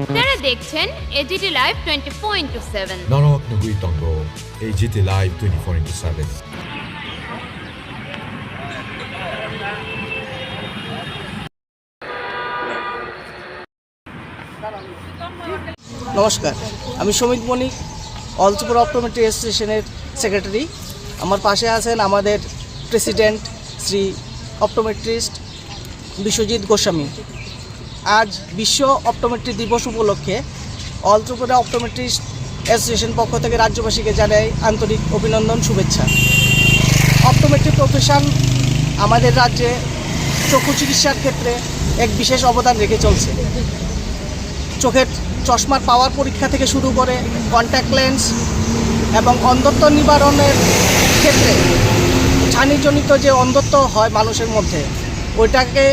আপনারা দেখছেন AGT live 24/7 Norok Nugui Tongo, AGT Live 24/7. নমস্কার, আমি সমিত মণিক, অল ত্রিপুরা অপটোমেট্রি অ্যাসোসিয়েশনের সেক্রেটারি। আমার পাশে আছেন আমাদের প্রেসিডেন্ট শ্রী অপটোমেট্রিস্ট বিশ্বজিৎ গোস্বামী। আজ বিশ্ব অপটোমেট্রি দিবস উপলক্ষে অল ত্রিপুরা অপটোমেট্রিস্ট অ্যাসোসিয়েশন পক্ষ থেকে রাজ্যবাসীকে জানাই আন্তরিক অভিনন্দন, শুভেচ্ছা। অপটোমেট্রি প্রফেশন আমাদের রাজ্যে চক্ষু চিকিৎসার ক্ষেত্রে এক বিশেষ অবদান রেখে চলছে। চোখের চশমার পাওয়ার পরীক্ষা থেকে শুরু করে কন্ট্যাক্ট লেন্স এবং অন্ধত্ব নিবারণের ক্ষেত্রে ছানিজনিত যে অন্ধত্ব হয় মানুষের মধ্যে, ওইটাকে